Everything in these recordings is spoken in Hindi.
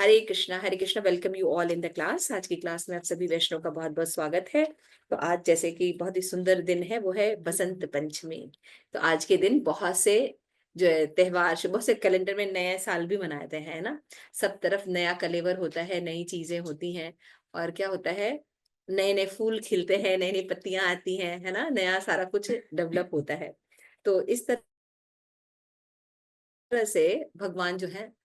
Hare Krishna. Welcome you all in the class. आज की क्लास में आप सभी वैष्णव का बहुत बहुत स्वागत है। तो आज जैसे कि बहुत ही सुंदर दिन है, वो है बसंत पंचमी। तो आज के दिन बहुत से जो है त्योहार, बहुत से कैलेंडर में नया साल भी मनाते हैं, है ना। सब तरफ नया कलेवर होता है, नई चीजें होती हैं। और क्या होता है, नए नए फूल खिलते हैं, नई नई पत्तियां आती हैं, है ना, नया सारा कुछ डेवलप होता है। तो इस तरह से भगवान जो है,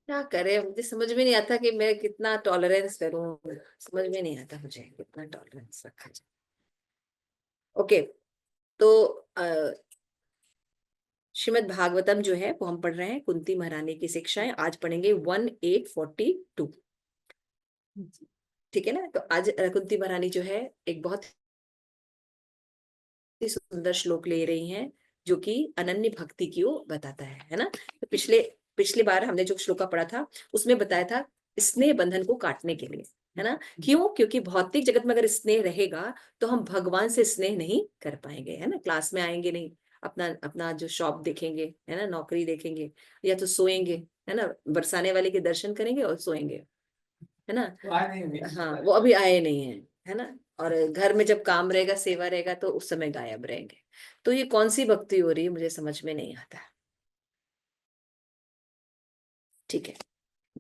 क्या करे, मुझे समझ में नहीं आता कि मैं कितना टॉलरेंस करूं। समझ में नहीं आता मुझे कितना टॉलरेंस रखा जाए। ओके। तो श्रीमद् भागवतम जो है वो हम पढ़ रहे हैं, कुंती महारानी की शिक्षाएं। आज पढ़ेंगे 1842। ठीक है ना। तो आज कुंती महारानी जो है एक बहुत ही सुंदर श्लोक ले रही हैं, जो कि अनन्य भक्ति की ओर बताता है ना। तो पिछले पिछली बार हमने जो श्लोका पढ़ा था उसमें बताया था स्नेह बंधन को काटने के लिए, है ना। क्यों? क्योंकि भौतिक जगत में अगर स्नेह रहेगा तो हम भगवान से स्नेह नहीं कर पाएंगे, है ना। क्लास में आएंगे नहीं, अपना अपना जो शॉप देखेंगे, है ना, नौकरी देखेंगे, या तो सोएंगे, है ना। बरसाने वाले के दर्शन करेंगे और सोएंगे, है ना। हाँ, वो अभी आए नहीं है ना। और घर में जब काम रहेगा, सेवा रहेगा, तो उस समय गायब रहेंगे। तो ये कौन सी भक्ति हो रही है, मुझे समझ में नहीं आता। ठीक है।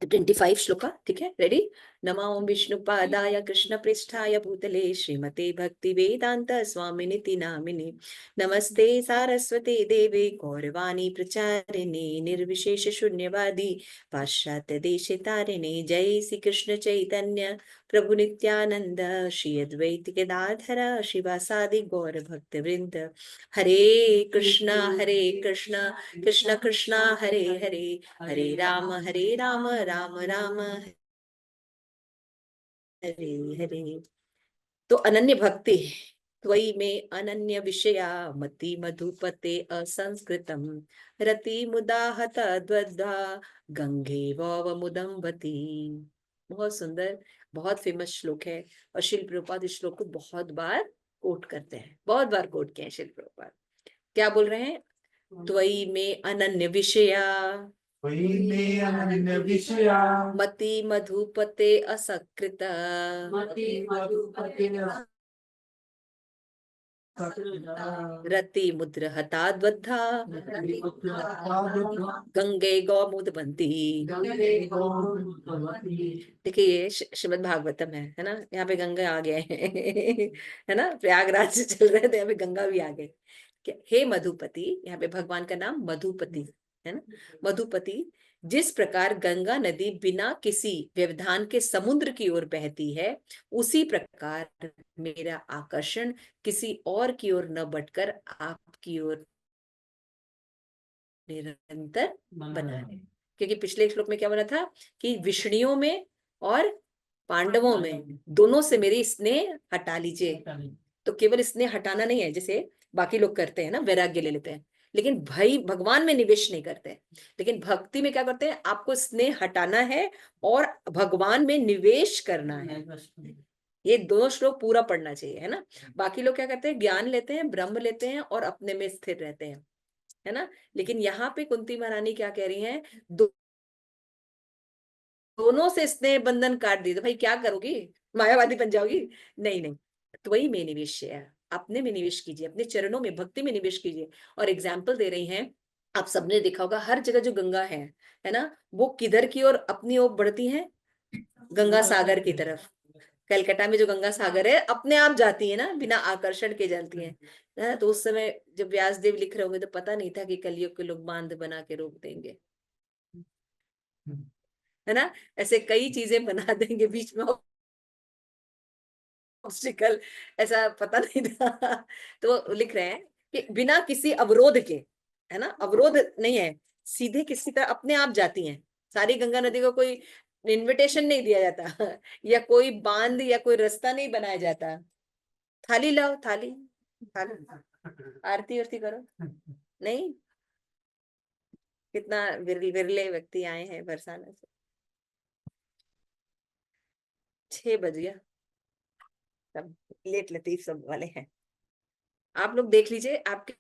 25 श्लोका, ठीक है, रेडी। नमो विष्णुपादाय कृष्ण पृष्ठाय भूतले श्रीमते भक्ति वेदांत स्वामिनिति नामिने नमस्ते सारस्वते देवे गौरवाणी प्रचारिणे निर्विशेष शून्यवादी पाश्चात्य देशे तारिणे जय श्री कृष्ण चैतन्य प्रभु नित्यानंद श्री अद्वैत गदाधर शिवासादि गौर भक्त वृंद। हरे कृष्णा कृष्ण कृष्णा हरे हरे, हरे राम राम राम हरे हरे। तो अनन्य भक्ति, त्वयि में अनन्य विषया मति मधुपते असंस्कृतम रति मुदाहत द्वद्धा गंगे वव मुदम्बती। बहुत सुंदर, बहुत फेमस श्लोक है। और शिल प्रभुपाद इस श्लोक को बहुत बार कोट करते हैं, बहुत बार कोट किए हैं शिल प्रभुपाद। क्या बोल रहे हैं? त्वयि में अनन्य विषया, त्वयि में अनन्य विषया मति मधुपते असकृत, मति मधुपते रति मुद्र हताद्वद्धा गंगे गौमुदवंती। देखिए ये श्रीमद् भागवतम है ना। यहाँ पे गंगा आ गए हैं है ना। प्रयागराज से चल रहे थे, यहाँ पे गंगा भी आ गए। हे मधुपति, यहाँ पे भगवान का नाम मधुपति है ना। मधुपति, जिस प्रकार गंगा नदी बिना किसी व्यवधान के समुद्र की ओर बहती है, उसी प्रकार मेरा आकर्षण किसी और की ओर न बढ़कर आपकी ओर निरंतर बना है। क्योंकि पिछले श्लोक में क्या बना था कि विष्णुओं में और पांडवों में दोनों से मेरी स्नेह हटा लीजिए। तो केवल स्नेह हटाना नहीं है, जैसे बाकी लोग करते हैं ना, वैराग्य ले लेते हैं, लेकिन भाई भगवान में निवेश नहीं करते हैं। लेकिन भक्ति में क्या करते हैं, आपको स्नेह हटाना है और भगवान में निवेश करना है। ये दोनों श्लोक पूरा पढ़ना चाहिए, है ना। बाकी लोग क्या करते हैं, ज्ञान लेते हैं, ब्रह्म लेते हैं और अपने में स्थिर रहते हैं, है ना। लेकिन यहाँ पे कुंती महारानी क्या कह रही हैं, दोनों से स्नेह बंधन काट दिए तो भाई क्या करोगी, मायावादी बन जाओगी। नहीं नहीं, तो वही में निवेश है। अपने में निवेश कीजिए, अपने चरणों में भक्ति में निवेश कीजिए। और एग्जाम्पल दे रही हैं, आप सबने देखा होगा हर जगह जो गंगा है ना, वो किधर की ओर अपनी ओर बढ़ती है, गंगा सागर की तरफ। कलकत्ता में जो गंगा सागर है अपने आप जाती है ना, बिना आकर्षण के जाती है। तो उस समय जब व्यासदेव लिख रहे होंगे तो पता नहीं था कि कलयुग के लोग बांध बना के रोक देंगे, है ना। ऐसे कई चीजें बना देंगे बीच में, ऑब्स्टिकल, ऐसा पता नहीं था। तो लिख रहे हैं कि बिना किसी अवरोध के, है ना, अवरोध नहीं है, सीधे किसी तरह अपने आप जाती हैं। सारी गंगा नदी को कोई इनविटेशन नहीं दिया जाता या कोई बांध या कोई रास्ता नहीं बनाया जाता। थाली लाओ, थाली, थाली, आरती उरती करो, नहीं। कितना विरले व्यक्ति आए हैं बरसाने से। 6 बज गया। सब लेट लतीफ सब वाले हैं। आप लोग देख लीजिए, आपके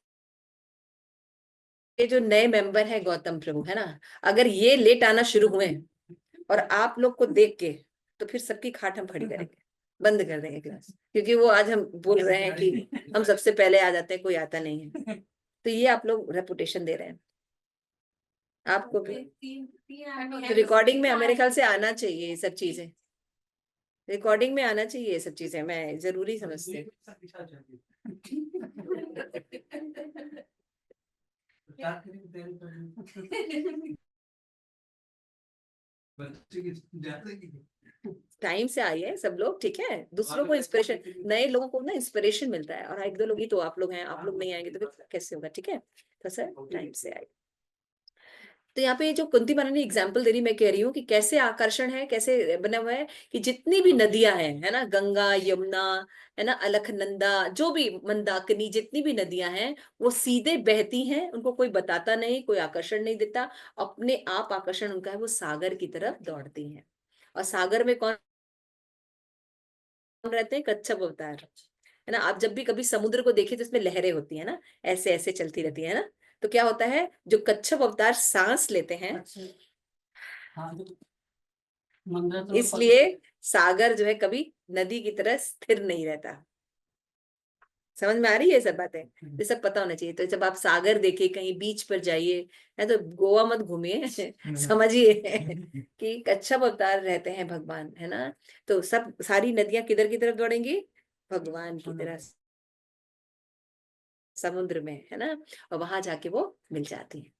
जो नए मेंबर है गौतम प्रभु, है ना, अगर ये लेट आना शुरू हुए और आप लोग को देख के, तो फिर सबकी खाट हम खड़ी करेंगे, बंद कर देंगे क्लास, क्योंकि वो आज हम बोल रहे हैं कि हम सबसे पहले आ जाते हैं, कोई आता नहीं है। तो ये आप लोग रेपुटेशन दे रहे हैं आपको भी। तो रिकॉर्डिंग में मेरे ख्याल से आना चाहिए ये सब चीजें, रिकॉर्डिंग में आना चाहिए ये सब चीजें, मैं जरूरी समझती हूँ। टाइम से आइए सब लोग, ठीक है, दूसरों को इंस्पिरेशन, नए लोगों को ना इंस्पिरेशन मिलता है, और एक दो लोग ही तो आप लोग हैं, आप लोग नहीं आएंगे तो फिर कैसे होगा, ठीक है। तो सर टाइम से आइए। तो यहाँ पे जो कुंती महारानी ने एग्जाम्पल दे रही, मैं कह रही हूँ कि कैसे आकर्षण है, कैसे बना हुआ है कि जितनी भी नदियां हैं, है ना, गंगा यमुना, है ना, अलकनंदा, जो भी मंदाकिनी, जितनी भी नदियां हैं वो सीधे बहती हैं, उनको कोई बताता नहीं, कोई आकर्षण नहीं देता, अपने आप आकर्षण उनका है, वो सागर की तरफ दौड़ती हैं। और सागर में कौन रहते हैं? कच्छप अवतार, है ना। आप जब भी कभी समुद्र को देखिए तो इसमें लहरें होती है ना, ऐसे ऐसे चलती रहती है ना। तो क्या होता है, जो कच्छप अवतार सांस लेते हैं, इसलिए सागर जो है कभी नदी की तरह स्थिर नहीं रहता। समझ में आ रही है ये सब बातें, ये सब पता होना चाहिए। तो जब आप सागर देखिए, कहीं बीच पर जाइए, है तो गोवा मत घूमिए, समझिए कि कच्छप अवतार रहते हैं भगवान, है ना। तो सब सारी नदियां किधर की तरफ दौड़ेंगी? भगवान की तरह, समुद्र में, है ना, और वहां जाके वो मिल जाती है।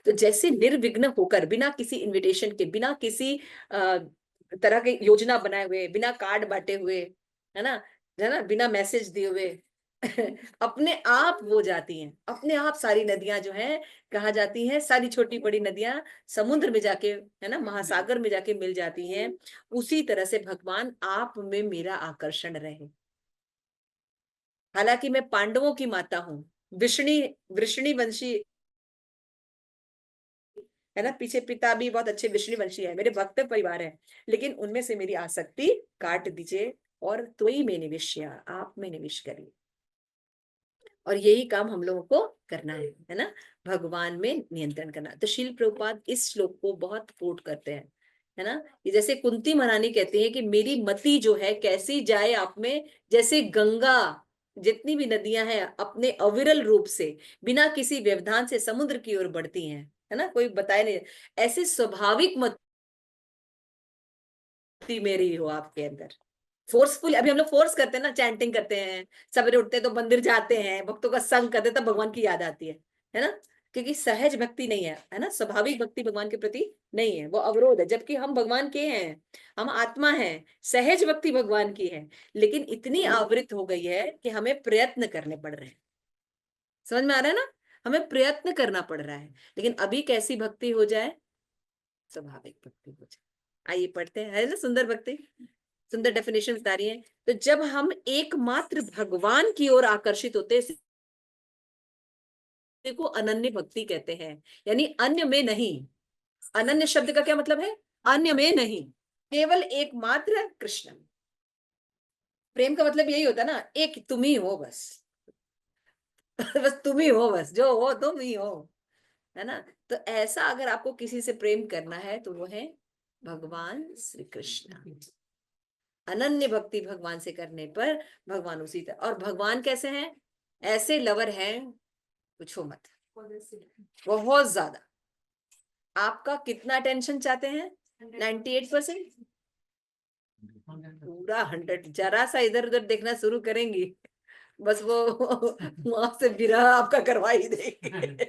तो जैसे निर्विघ्न होकर, बिना किसी इनविटेशन के, बिना किसी तरह के योजना बनाए हुए, बिना कार्ड बांटे हुए, है ना, बिना मैसेज दिए हुए, अपने आप वो जाती हैं, अपने आप सारी नदियां जो हैं कहाँ जाती हैं, सारी छोटी बड़ी नदियां समुद्र में जाके, है ना, महासागर में जाके मिल जाती हैं। उसी तरह से भगवान आप में मेरा आकर्षण रहे। हालांकि मैं पांडवों की माता हूँ, वृष्णि वृष्णि वंशी, है ना, पीछे पिता भी बहुत अच्छे वृष्णि वंशी है, मेरे भक्त परिवार है, लेकिन उनमें से मेरी आसक्ति काट दीजिए, और त्वयि में निविश्य, आप में निविश करिए। और यही काम हम लोगों को करना है ना, भगवान में नियंत्रण करना। तो शील प्रभुपाद इस श्लोक को बहुत कोट करते हैं, है ना। ये जैसे कुंती महारानी कहते हैं कि मेरी मति जो है कैसी जाए आप में, जैसे गंगा, जितनी भी नदियां हैं अपने अविरल रूप से, बिना किसी व्यवधान से समुद्र की ओर बढ़ती हैं, है ना, कोई बताए नहीं, ऐसे स्वाभाविक मति मेरी हो आपके अंदर। फोर्सफुल, अभी हम लोग फोर्स करते हैं ना, चैंटिंग करते हैं, सवेरे उठते हैं तो मंदिर जाते हैं, भक्तों का संग करते हैं, तब भगवान की याद आती है ना। क्योंकि सहज भक्ति नहीं है ना, स्वाभाविक भक्ति भगवान के प्रति नहीं है, वो अवरोध है, जबकि हम भगवान के हैं, हम आत्मा हैं, सहज भक्ति भगवान की है, लेकिन इतनी आवृत हो गई है कि हमें प्रयत्न करने पड़ रहे हैं। समझ में आ रहा है ना, हमें प्रयत्न करना पड़ रहा है। लेकिन अभी कैसी भक्ति हो जाए? स्वाभाविक भक्ति हो जाए। आइए पढ़ते हैं, है ना, सुंदर भक्ति, सुंदर डेफिनेशन बता रही है। तो जब हम एकमात्र भगवान की ओर आकर्षित होते हैं, इसी को अनन्य भक्ति कहते हैं, यानी अन्य में नहीं। अनन्य शब्द का क्या मतलब है? अन्य में नहीं, केवल एकमात्र कृष्ण। प्रेम का मतलब यही होता है ना, एक तुम ही हो बस। बस तुम ही हो, बस जो हो तुम ही हो, है ना। तो ऐसा अगर आपको किसी से प्रेम करना है तो वो है भगवान श्री कृष्ण। अनन्य भक्ति भगवान से करने पर भगवान उसी तरह, और भगवान कैसे हैं? ऐसे लवर हैं, पूछो मत, बहुत ज्यादा। आपका कितना अटेंशन चाहते हैं? 98%, पूरा 100। जरा सा इधर उधर देखना शुरू करेंगी, बस वो वहां से विरह आपका करवा ही देंगे।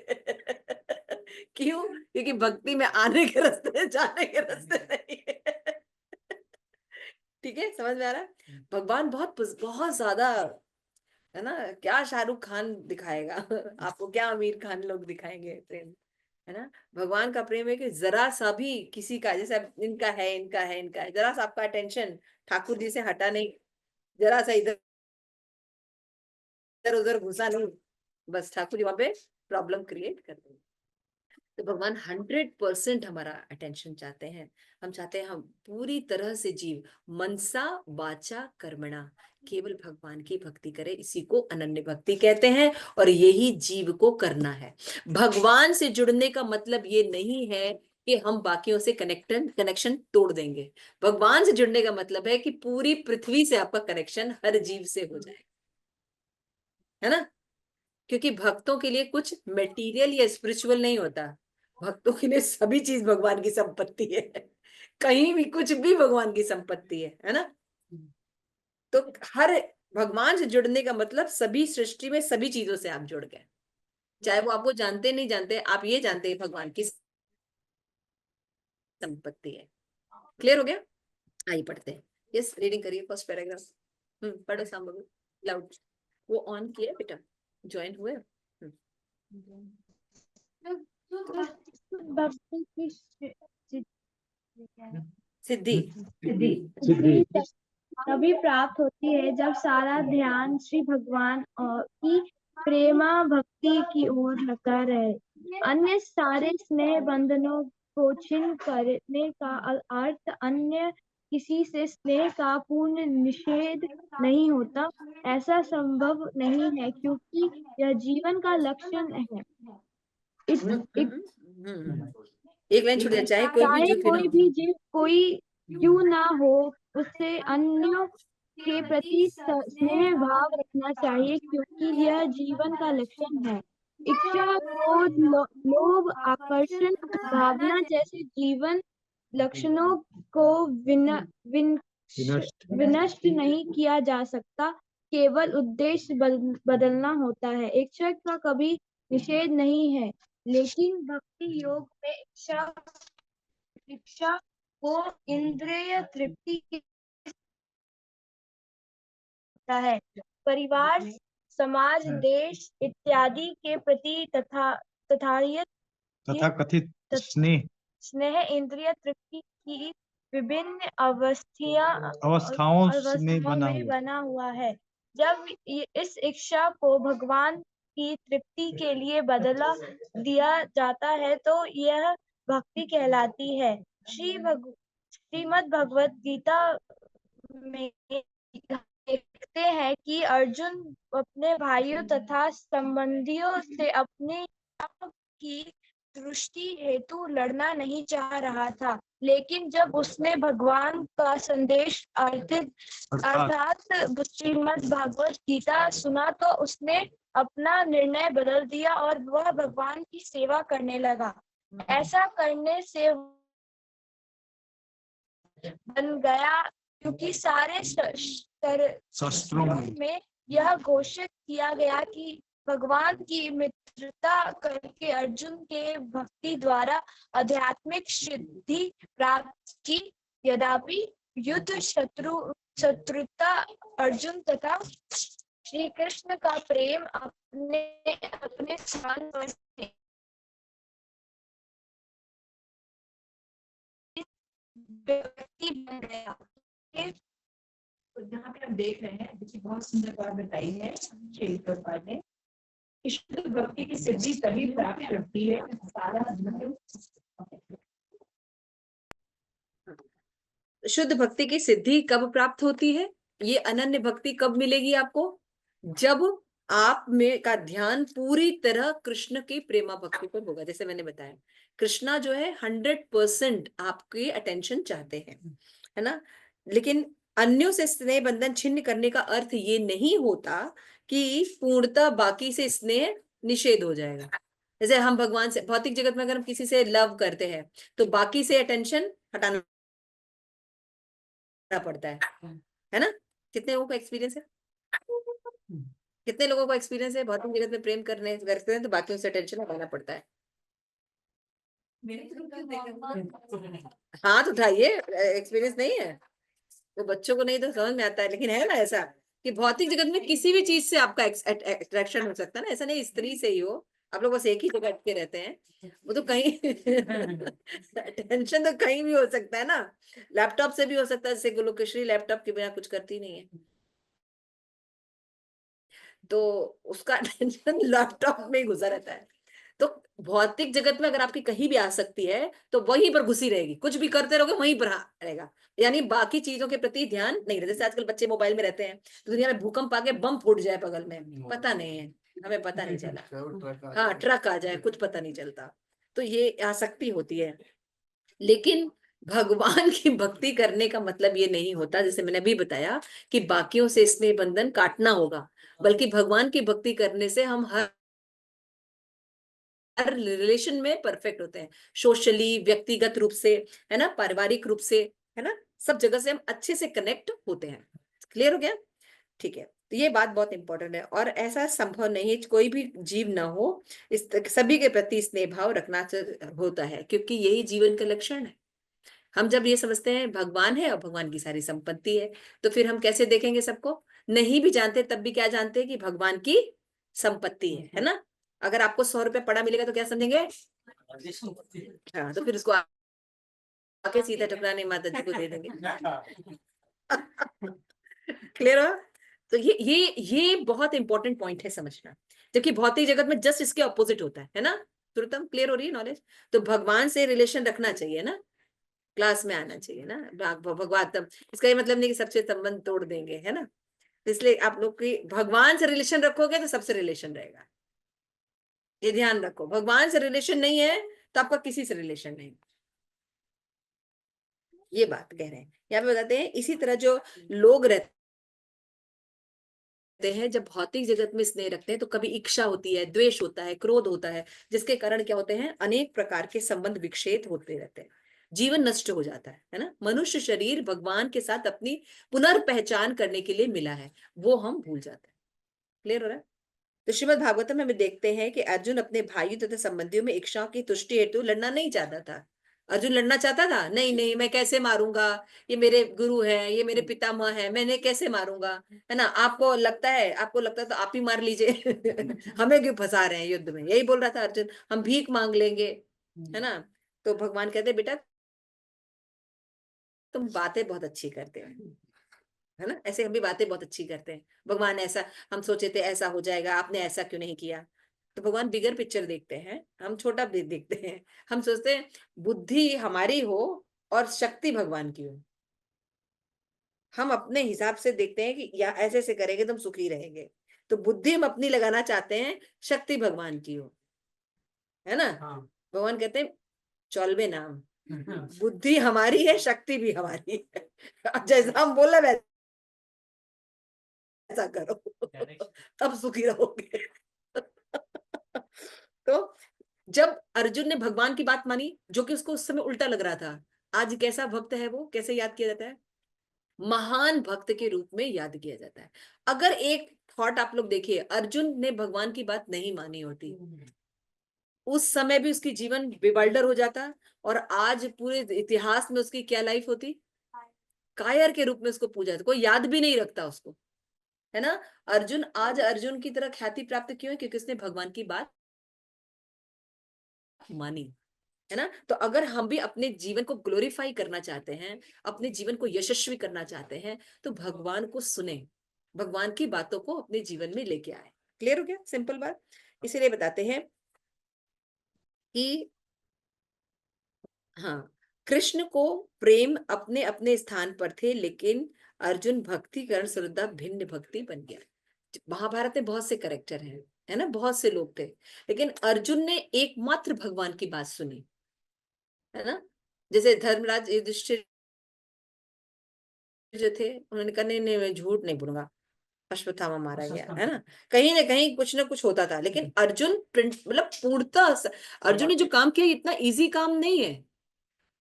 क्यों? क्योंकि भक्ति में आने के रास्ते हैं, जाने के रास्ते नहीं है। ठीक है, समझ में आ रहा है? भगवान बहुत बहुत ज्यादा, है ना। क्या शाहरुख खान दिखाएगा आपको, क्या आमिर खान लोग दिखाएंगे प्रेम, है ना। भगवान का प्रेम है कि जरा सा भी किसी का, जैसे अब इनका है, इनका है, इनका है, जरा सा आपका अटेंशन ठाकुर जी से हटा नहीं, जरा सा इधर उधर घुसा नहीं, बस ठाकुर जी वहां पे प्रॉब्लम क्रिएट कर देंगे। तो भगवान 100% हमारा अटेंशन चाहते हैं। हम चाहते हैं हम पूरी तरह से जीव मनसा वाचा कर्मणा केवल भगवान की भक्ति करें, इसी को अनन्य भक्ति कहते हैं और यही जीव को करना है। भगवान से जुड़ने का मतलब ये नहीं है कि हम बाकियों से कनेक्शन तोड़ देंगे। भगवान से जुड़ने का मतलब है कि पूरी पृथ्वी से आपका कनेक्शन हर जीव से हो जाए, है ना। क्योंकि भक्तों के लिए कुछ मटेरियल या स्पिरिचुअल नहीं होता, भक्तों के लिए सभी चीज भगवान की संपत्ति है। कहीं भी कुछ भी भगवान की संपत्ति है ना। तो हर भगवान से जुड़ने का मतलब सभी सृष्टि में सभी चीजों से आप जुड़ गए, चाहे वो आपको जानते नहीं जानते, आप ये जानते हैं भगवान की संपत्ति है। क्लियर हो गया। आइए पढ़ते हैं। यस, रीडिंग करिए फर्स्ट पैराग्राफ। पढ़ो सांबू लाउड। वो ऑन किया बेटा, ज्वाइन हुए। भक्ति की सिद्धि सिद्धि तभी प्राप्त होती है जब सारा ध्यान श्री भगवान की प्रेमा भक्ति की ओर लगा रहे। अन्य सारे स्नेह बंधनों को छिन्न करने का अर्थ अन्य किसी से स्नेह का पूर्ण निषेध नहीं होता। ऐसा संभव नहीं है क्योंकि यह जीवन का लक्षण है। एक लाइन छूट जाए, चाहे कोई भी चाहे जो क्यों ना कोई हो। भी जीव कोई क्यों ना हो, उसे अन्यों के प्रति स्नेह भाव रखना चाहिए क्योंकि यह जीवन का लक्षण है। इच्छा, क्रोध, लोभ, आकर्षण भावना जैसे जीवन लक्षणों को विनष्ट नहीं किया जा सकता, केवल उद्देश्य बदलना होता है। इच्छा का कभी निषेध नहीं है, लेकिन भक्ति योग में इच्छा को इंद्रिय तृप्ति होता है। परिवार, समाज, देश इत्यादि के प्रति तथाकथित स्नेह इंद्रिय तृप्ति की विभिन्न अवस्थाओं में बना हुआ है। जब इस इच्छा को भगवान की तृप्ति के लिए बदला दिया जाता है तो यह भक्ति कहलाती है। श्रीमद् भगवत गीता में देखते हैं कि अर्जुन अपने भाइयों तथा संबंधियों से अपनी की दृष्टि हेतु लड़ना नहीं चाह रहा था, लेकिन जब उसने भगवान का संदेश अर्थात श्रीमद् भागवत गीता सुना तो उसने अपना निर्णय बदल दिया और वह भगवान की सेवा करने लगा। ऐसा करने से बन गया क्योंकि सारे शास्त्रों में यह घोषित किया गया कि भगवान की मित्रता करके अर्जुन के भक्ति द्वारा आध्यात्मिक सिद्धि प्राप्त की। यद्यपि युद्ध शत्रुता अर्जुन तथा श्री कृष्ण का प्रेम अपने स्थान पर व्यक्ति बन गया। तो यहाँ पे हम देख रहे हैं, देखिए बहुत सुंदर बात बताई है श्री प्रभुपाद ने। शुद्ध भक्ति की सिद्धि तभी प्राप्त करती है सारा शुद्ध भक्ति की सिद्धि कब प्राप्त होती है, ये अनन्य भक्ति कब मिलेगी आपको, जब आप में का ध्यान पूरी तरह कृष्ण की प्रेमा भक्ति पर होगा। जैसे मैंने बताया, कृष्णा जो है 100% आपकी अटेंशन चाहते हैं, है ना। लेकिन अन्यों से स्नेह बंधन छिन्न करने का अर्थ ये नहीं होता कि पूर्णतः बाकी से स्नेह निषेध हो जाएगा। जैसे हम भगवान से, भौतिक जगत में अगर हम किसी से लव करते हैं तो बाकी से अटेंशन हटाना पड़ता है ना। कितने लोगों का एक्सपीरियंस है, कितने लोगों का एक्सपीरियंस है भौतिक जगत में प्रेम करते हैं तो बाकियों से टेंशन हटाना पड़ता है। हाँ तो उठाइए, एक्सपीरियंस नहीं है तो बच्चों को नहीं तो समझ में आता है, लेकिन है ना ऐसा कि भौतिक जगत में किसी भी चीज से आपका अट्रैक्शन हो सकता है ना। ऐसा नहीं स्त्री से ही हो, आप लोग बस एक ही जगह अटके रहते हैं, वो तो कहीं टेंशन तो कहीं भी हो सकता है ना। लैपटॉप से भी हो सकता है, जैसे गुलोकेश्वरी लैपटॉप के बिना कुछ करती नहीं है, तो उसका टेंशन लैपटॉप में ही घुसा रहता है। तो भौतिक जगत में अगर आपकी कहीं भी आसक्ति है तो वहीं पर घुसी रहेगी, कुछ भी करते रहोगे वहीं पर रहेगा, यानी बाकी चीजों के प्रति ध्यान नहीं रहता। जैसे आजकल बच्चे मोबाइल में रहते हैं तो दुनिया में भूकंप आके बम फूट जाए बगल में, पता नहीं है, हमें पता नहीं चला। हाँ, ट्रक आ जाए, कुछ पता नहीं चलता। तो ये आसक्ति होती है। लेकिन भगवान की भक्ति करने का मतलब ये नहीं होता, जैसे मैंने अभी बताया, कि बाकियों से स्नेह बंधन काटना होगा, बल्कि भगवान की भक्ति करने से हम हर रिलेशन में परफेक्ट होते हैं, सोशली, व्यक्तिगत रूप से, है ना, पारिवारिक रूप से, है ना, सब जगह से हम अच्छे से कनेक्ट होते हैं। क्लियर हो गया? ठीक है, तो ये बात बहुत इंपॉर्टेंट है। और ऐसा संभव नहीं है कोई भी जीव ना हो इस सभी के प्रति स्नेह भाव रखना होता है, क्योंकि यही जीवन का लक्षण है। हम जब ये समझते हैं भगवान है और भगवान की सारी संपत्ति है, तो फिर हम कैसे देखेंगे सबको? नहीं भी जानते तब भी क्या जानते हैं कि भगवान की संपत्ति है ना। अगर आपको 100 रुपए पड़ा मिलेगा तो क्या समझेंगे? हाँ, तो फिर उसको आके सीधा टुकराने माता जी को दे देंगे। क्लियर हो? तो ये बहुत इंपॉर्टेंट पॉइंट है समझना, जबकि भौतिक जगत में जस्ट इसके ऑपोजिट होता है ना। तुरंत क्लियर हो रही है नॉलेज? तो भगवान से रिलेशन रखना चाहिए ना, क्लास में आना चाहिए ना भगवान। तब इसका ये मतलब नहीं कि सबसे संबंध तोड़ देंगे, है ना। इसलिए आप लोग की भगवान से रिलेशन रखोगे तो सबसे रिलेशन रहेगा, ये ध्यान रखो। भगवान से रिलेशन नहीं है तो आपका किसी से रिलेशन नहीं, ये बात कह रहे हैं। यहाँ पे बताते हैं इसी तरह जो लोग रहते हैं, जब भौतिक जगत में स्नेह रखते हैं तो कभी इच्छा होती है, द्वेष होता है, क्रोध होता है, जिसके कारण क्या होते हैं? अनेक प्रकार के संबंध विक्षेप होते रहते हैं, जीवन नष्ट हो जाता है ना। मनुष्य शरीर भगवान के साथ अपनी पुनर्पहचान करने के लिए मिला है, वो हम भूल जाते हैं। क्लियर हो रहा है? तो श्रीमद् भागवतम में हमें देखते हैं कि अर्जुन अपने भाइयों तथा संबंधियों में इच्छाओं की तुष्टि हेतु लड़ना नहीं चाहता था। अर्जुन लड़ना चाहता था? नहीं नहीं, मैं कैसे मारूंगा, ये मेरे गुरु है, ये मेरे पितामह है, मैंने कैसे मारूंगा, है ना। आपको लगता है तो आप ही मार लीजिए। हमें क्यों फंसा रहे हैं युद्ध में, यही बोल रहा था अर्जुन। हम भीख मांग लेंगे, है ना। तो भगवान कहते बेटा तुम बातें बहुत अच्छी करते हो, है ना, ऐसे हम भी बातें बहुत अच्छी करते हैं। भगवान ऐसा, हम सोचे थे ऐसा हो जाएगा, आपने ऐसा क्यों नहीं किया। तो भगवान बिगर पिक्चर देखते हैं, हम छोटा भी देखते हैं। हम सोचते हैं बुद्धि हमारी हो और शक्ति भगवान की हो। हम अपने हिसाब से देखते हैं कि या ऐसे ऐसे करेंगे तो हम सुखी रहेंगे। तो बुद्धि हम अपनी लगाना चाहते हैं, शक्ति भगवान की हो, है ना। भगवान कहते हैं चौलबे नाम, बुद्धि हमारी है, शक्ति भी हमारी है। जैसा हम बोला वैसा ऐसा करो, तब सुखी रहोगे। तो जब अर्जुन ने भगवान की बात मानी, जो कि उसको उस समय उल्टा लग रहा था, आज कैसा भक्त है वो, कैसे याद किया जाता है? महान भक्त के रूप में याद किया जाता है। अगर एक थॉट आप लोग देखिए, अर्जुन ने भगवान की बात नहीं मानी होती, उस समय भी उसकी जीवन बिवाल्डर हो जाता, और आज पूरे इतिहास में उसकी क्या लाइफ होती? कायर के रूप में उसको पूजा जाता, कोई याद भी नहीं रखता उसको, है ना। अर्जुन आज अर्जुन की तरह ख्याति प्राप्त क्यों है? क्योंकि उसने भगवान की बात मानी, है ना। तो अगर हम भी अपने जीवन को ग्लोरीफाई करना चाहते हैं, अपने जीवन को यशस्वी करना चाहते हैं, तो भगवान को सुने, भगवान की बातों को अपने जीवन में लेके आए। क्लियर हो गया? सिंपल बात। इसीलिए बताते हैं कि हाँ, कृष्ण को प्रेम अपने अपने स्थान पर थे, लेकिन अर्जुन भक्ति कर श्रद्धा भिन्न भक्ति बन गया। महाभारत में बहुत से कैरेक्टर हैं, है ना, बहुत से लोग थे, लेकिन अर्जुन ने एकमात्र भगवान की बात सुनी, है ना। जैसे धर्मराज युधिष्ठिर जो थे, उन्होंने कहा नहीं नहीं मैं झूठ नहीं बोलूंगा, अश्वत्थामा मारा गया, है ना कहीं कुछ ना कुछ होता था। लेकिन अर्जुन मतलब पूर्णतः, अर्जुन ने जो काम किया इतना इजी काम नहीं है।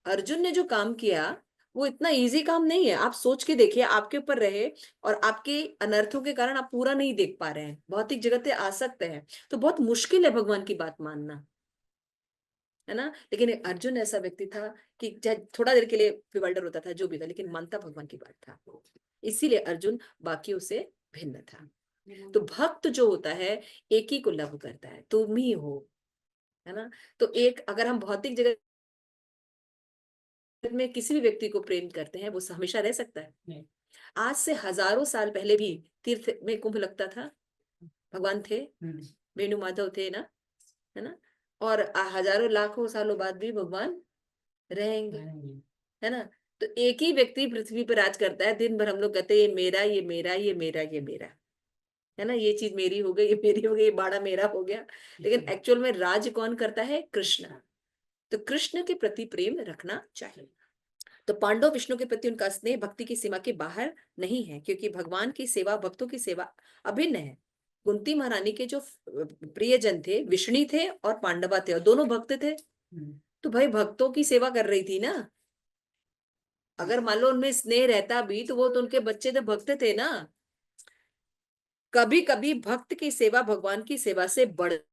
अर्जुन ने जो काम किया वो इतना इजी काम नहीं है। आप सोच के देखिए, आपके ऊपर रहे और आपके अनर्थों के कारण आप पूरा नहीं देख पा रहे हैं, भौतिक जगत आ सकते हैं, तो बहुत मुश्किल है भगवान की बात मानना, है ना। लेकिन अर्जुन ऐसा व्यक्ति था कि चाहे थोड़ा देर के लिए फिवल्डर होता था, जो भी था, लेकिन मानता भगवान की बात था। इसीलिए अर्जुन बाकियों से भिन्न था। तो भक्त जो होता है एक ही को लव करता है, तुम ही हो, है ना। तो एक अगर हम भौतिक जगत में किसी भी व्यक्ति को प्रेम करते हैं, वो हमेशा रह सकता है। आज से हजारों साल पहले भी तीर्थ में कुंभ लगता था, भगवान थे, वेणु माधव थे ना, है ना। और हजारों लाखों सालों बाद भी भगवान रहेंगे, है ना। तो एक ही व्यक्ति पृथ्वी पर राज करता है। दिन भर हम लोग कहते हैं ये मेरा, ये मेरा, ये मेरा, ये मेरा, है ना, ये चीज मेरी हो गई, ये मेरी हो गई, ये बाड़ा मेरा हो गया। लेकिन एक्चुअल में राज कौन करता है? कृष्ण। तो कृष्ण के प्रति प्रेम रखना चाहिए। तो पांडव विष्णु के प्रति उनका स्नेह भक्ति की सीमा के बाहर नहीं है, क्योंकि भगवान की सेवा भक्तों की सेवा अभिन्न है। कुंती महारानी के जो प्रियजन थे विष्णु थे और पांडवा थे, और दोनों भक्त थे। तो भाई भक्तों की सेवा कर रही थी ना। अगर मान लो उनमें स्नेह रहता भी तो वो तो उनके बच्चे तो भक्त थे ना। कभी कभी भक्त की सेवा भगवान की सेवा से बढ़कर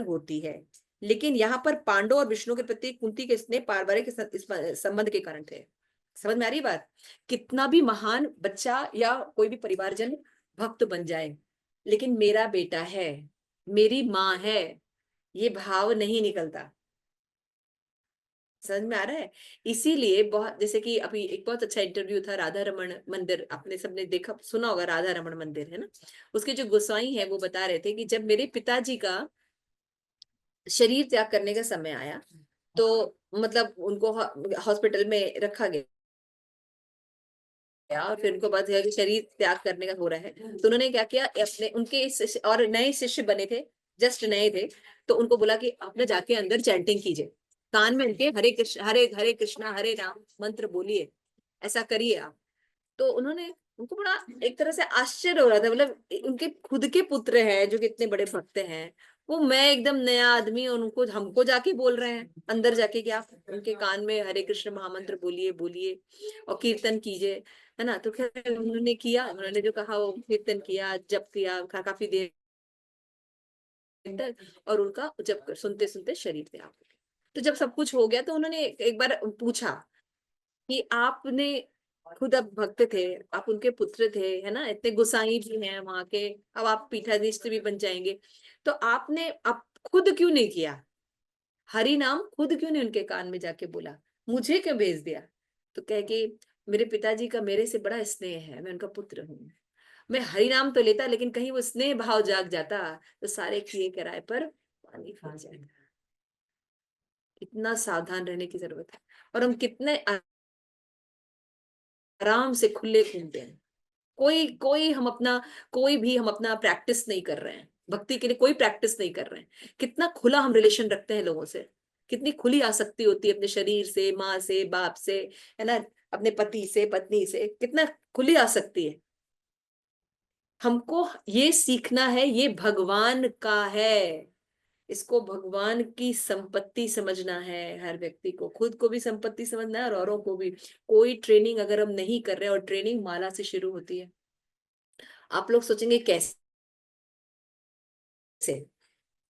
होती है। लेकिन यहाँ पर पांडव और विष्णु के प्रति कुंती के स्नेह पारिवारिक संबंध के कारण थे। समझ में आ रही बात? कितना भी महान बच्चा या कोई भी परिवारजन भक्त बन जाए, लेकिन मेरा बेटा है, मेरी माँ है, ये भाव नहीं निकलता। समझ में आ रहा है? इसीलिए बहुत, जैसे कि अभी एक बहुत अच्छा इंटरव्यू था राधा रमण मंदिर, आपने सबने देखा सुना होगा, राधा रमण मंदिर है ना, उसके जो गोसाई है वो बता रहे थे कि जब मेरे पिताजी का शरीर त्याग करने का समय आया, तो मतलब उनको हॉस्पिटल में रखा गया और फिर उनको पता चला कि शरीर त्याग करने का हो रहा है। तो उन्होंने क्या किया, अपने उनके और नए शिष्य बने थे, जस्ट नए थे, तो उनको बोला कि आपने जाके अंदर चैंटिंग कीजिए, कान में उनके हरे कृष्ण हरे कृष्णा हरे राम मंत्र बोलिए, ऐसा करिए आप। तो उन्होंने, उनको बड़ा एक तरह से आश्चर्य हो रहा था, मतलब उनके खुद के पुत्र हैं जो कितने बड़े भक्त हैं, वो मैं एकदम नया आदमी, और उनको हमको जाके बोल रहे हैं अंदर जाके कि आप उनके कान में हरे कृष्ण महामंत्र बोलिए बोलिए और कीर्तन कीजिए, है ना। तो खैर उन्होंने किया, उन्होंने जो कहा वो कीर्तन किया, जप किया काफी देर तक, और उनका जब सुनते सुनते शरीर त्याग हो गया। तो जब सब कुछ हो गया तो उन्होंने एक बार पूछा कि आपने खुद अब भक्त थे, आप उनके पुत्र थे, है ना, इतने गोसाई भी हैं वहां के, अब आप पीठाधीश भी बन जाएंगे, तो आपने अब खुद क्यों नहीं किया हरि नाम, खुद क्यों नहीं उनके कान में जाके बोला, मुझे क्यों भेज दिया? तो कह के मेरे पिताजी का मेरे से बड़ा स्नेह है, मैं उनका पुत्र हूँ, मैं हरि नाम तो लेता, लेकिन कहीं वो स्नेह भाव जाग जाता तो सारे किए कराए पर पानी फिर जाता। इतना सावधान रहने की जरूरत है। और हम कितने आराम से खुले घूमते हैं, कोई कोई हम अपना कोई भी हम अपना प्रैक्टिस नहीं कर रहे हैं, भक्ति के लिए कोई प्रैक्टिस नहीं कर रहे हैं। कितना खुला हम रिलेशन रखते हैं लोगों से, कितनी खुली आसक्ति होती है अपने शरीर से, माँ से, बाप से, है ना, अपने पति से, पत्नी से, कितना खुली आसक्ति है। हमको ये सीखना है, ये भगवान का है, इसको भगवान की संपत्ति समझना है। हर व्यक्ति को खुद को भी संपत्ति समझना है और औरों को भी। कोई ट्रेनिंग अगर हम नहीं कर रहे, और ट्रेनिंग माला से शुरू होती है। आप लोग सोचेंगे कैसे,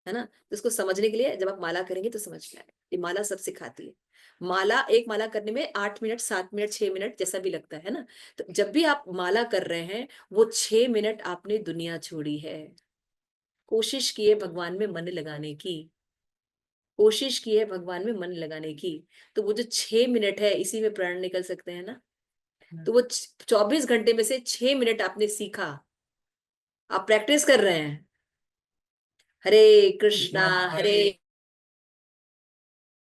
है ना, तो इसको समझने के लिए जब आप माला करेंगे तो समझ में आएगा। ये माला सब सिखाती है। माला, एक माला करने में 8 मिनट 7 मिनट 6 मिनट जैसा भी लगता है ना। तो जब भी आप माला कर रहे हैं, वो 6 मिनट आपने दुनिया छोड़ी है, कोशिश की है भगवान में मन लगाने की, कोशिश की है भगवान में मन लगाने की। तो वो जो 6 मिनट है, इसी में प्राण निकल सकते हैं ना। तो वो 24 घंटे में से 6 मिनट आपने सीखा, आप प्रैक्टिस कर रहे हैं। हरे कृष्णा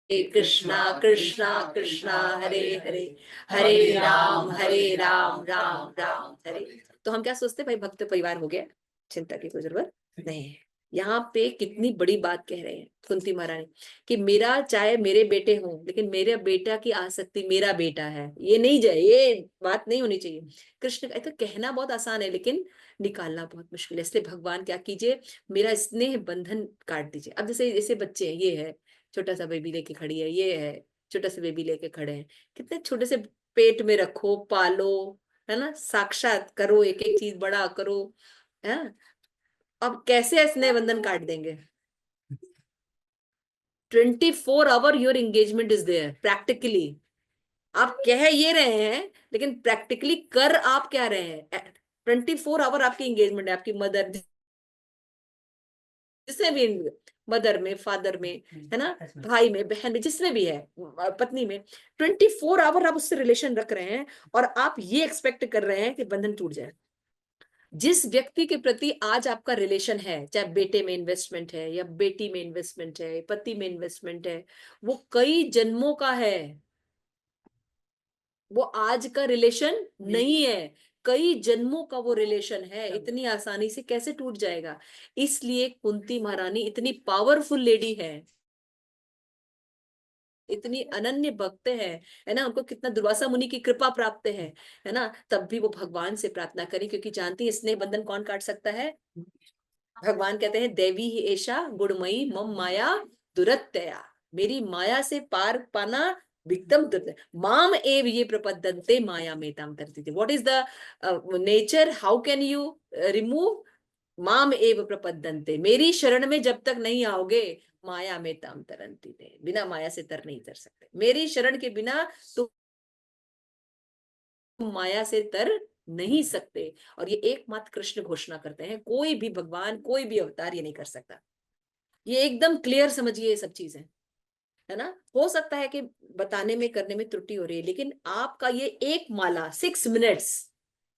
कृष्णा कृष्णा कृष्णा हरे हरे, हरे राम राम राम हरे। तो हम क्या सोचते हैं, भाई भक्त परिवार हो गया, चिंता की कोई जरूरत नहीं है। यहाँ पे कितनी बड़ी बात कह रहे हैं कुंती महारानी कि मेरा, चाहे मेरे बेटे हों, लेकिन मेरे बेटा की आसक्ति मेरा बेटा है, ये नहीं जाए, ये बात नहीं होनी चाहिए। कृष्ण का तो कहना बहुत आसान है, लेकिन निकालना बहुत मुश्किल है। इसलिए भगवान क्या कीजिए, मेरा स्नेह बंधन काट दीजिए। अब जैसे जैसे बच्चे हैं, ये है छोटा सा बेबी लेके खड़ी है, ये है छोटा सा बेबी लेके खड़े हैं, कितने छोटे से पेट में रखो, पालो, है ना, साक्षात करो, एक एक चीज बड़ा करो, है। अब कैसे स्नेह बंधन काट देंगे? 24 hour your engagement is there practically. आप कह ये रहे हैं, लेकिन प्रैक्टिकली कर आप क्या रहे हैं? 24 आवर आपकी एंगेजमेंट है, आपकी मदर, जिसमें भी, मदर में, फादर में, है ना, भाई में, बहन में, जिसमें भी है, पत्नी में, 24 आवर आप उससे रिलेशन रख रहे हैं, और आप ये एक्सपेक्ट कर रहे हैं कि बंधन टूट जाए। जिस व्यक्ति के प्रति आज आपका रिलेशन है, चाहे बेटे में इन्वेस्टमेंट है या बेटी में इन्वेस्टमेंट है, पति में इन्वेस्टमेंट है, वो कई जन्मों का है, वो आज का रिलेशन नहीं है, कई जन्मों का वो रिलेशन है। इतनी आसानी से कैसे टूट जाएगा? इसलिए कुंती महारानी इतनी पावरफुल लेडी है, इतनी अनन्य भक्त है ना, उनको कितना दुर्वासा मुनि की कृपा प्राप्त है ना, तब भी वो भगवान से प्रार्थना करी, क्योंकि जानती है स्नेह बंधन कौन काट सकता है? भगवान कहते हैं देवी ही ऐशा गुणमयी मम माया दुरत्यया, मेरी माया से पार पाना विक्तम दुर्लभ, माम एव ये प्रपद्यन्ते माया मेताम तरती। What is the nature, how can you remove? माम एव प्रपद्यन्ते, मेरी शरण में जब तक नहीं आओगे माया में ताम तरंती थे, बिना माया से तर नहीं तर सकते, मेरी शरण के बिना तुम माया से तर नहीं सकते। और ये एकमात्र कृष्ण घोषणा करते हैं, कोई भी भगवान कोई भी अवतार ये नहीं कर सकता। ये एकदम क्लियर समझिए ये सब चीजें, है ना। हो सकता है कि बताने में करने में त्रुटि हो रही है, लेकिन आपका ये एक माला 6 मिनट्स,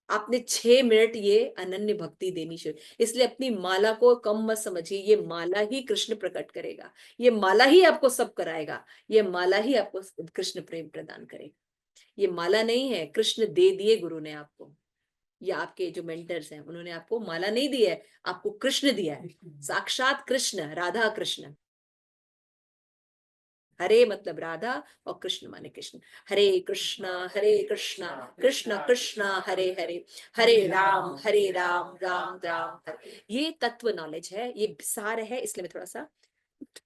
आपने 6 मिनट ये अनन्य भक्ति देनी शुरू, इसलिए अपनी माला को कम मत समझिए, ये माला ही कृष्ण प्रकट करेगा, ये माला ही आपको सब कराएगा, ये माला ही आपको कृष्ण प्रेम प्रदान करेगा। ये माला नहीं है, कृष्ण दे दिए गुरु ने आपको, या आपके जो मेंटर्स हैं उन्होंने आपको माला नहीं दी है, आपको कृष्ण दिया है, साक्षात कृष्ण, राधा कृष्ण। हरे मतलब राधा और कृष्ण माने कृष्ण। हरे कृष्णा कृष्ण कृष्ण हरे हरे, हरे राम राम राम हरे। ये तत्व नॉलेज है, ये सार है। इसलिए मैं थोड़ा सा,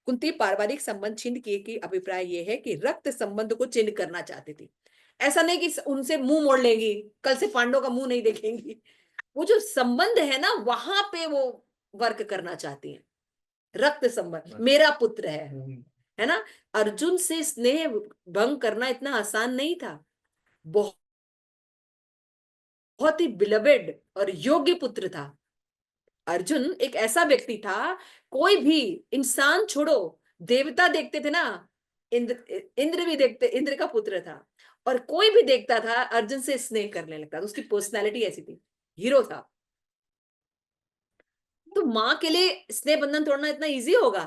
कुंती पारिवारिक संबंध छिन्न किए की अभिप्राय ये है कि रक्त संबंध को चिन्ह करना चाहती थी। ऐसा नहीं कि उनसे मुंह मोड़ लेंगी, कल से पांडवों का मुंह नहीं देखेंगी, वो जो संबंध है ना वहां पे वो वर्क करना चाहती है। रक्त संबंध, मेरा पुत्र है ना। अर्जुन से स्नेह भंग करना इतना आसान नहीं था, बहुत बहुत ही बिलवेड और योग्य पुत्र था अर्जुन। एक ऐसा व्यक्ति था, कोई भी इंसान छोड़ो, देवता देखते थे ना, इंद्र भी देखते, इंद्र का पुत्र था, और कोई भी देखता था अर्जुन से स्नेह करने लगता था, उसकी पर्सनैलिटी ऐसी थी, हीरो था। तो माँ के लिए स्नेह बंधन तोड़ना इतना इजी होगा,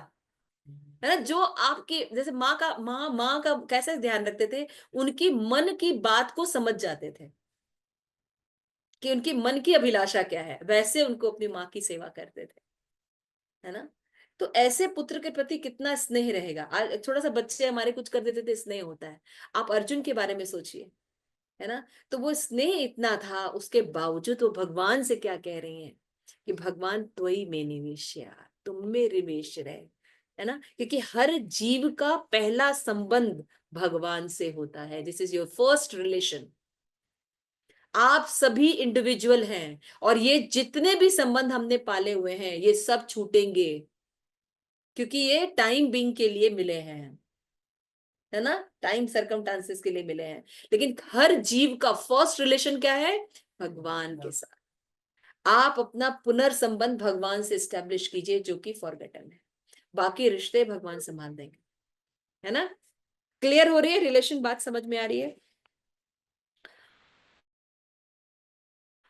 है ना। जो आपकी जैसे माँ का कैसे ध्यान रखते थे, उनकी मन की बात को समझ जाते थे कि उनकी मन की अभिलाषा क्या है, वैसे उनको अपनी माँ की सेवा करते थे, है ना। तो ऐसे पुत्र के प्रति कितना स्नेह रहेगा। आज थोड़ा सा बच्चे हमारे कुछ कर देते थे, स्नेह होता है। आप अर्जुन के बारे में सोचिए, है ना। तो वो स्नेह इतना था, उसके बावजूद वो भगवान से क्या कह रही हैं कि भगवान त्वयि में निवेश्य, तुम में निवेश रहे, है ना। क्योंकि हर जीव का पहला संबंध भगवान से होता है, this is your first relation. आप सभी इंडिविजुअल हैं, और ये जितने भी संबंध हमने पाले हुए हैं ये सब छूटेंगे, क्योंकि ये टाइम बीइंग के लिए मिले हैं, है ना, टाइम सर्कमस्टांसेस के लिए मिले हैं। लेकिन हर जीव का फर्स्ट रिलेशन क्या है? भगवान के साथ। आप अपना पुनर्संबंध भगवान से स्टैब्लिश कीजिए, जो कि फॉरगेटन है, बाकी रिश्ते भगवान संभाल देंगे, है ना। क्लियर हो रही है रिलेशन, बात समझ में आ रही है।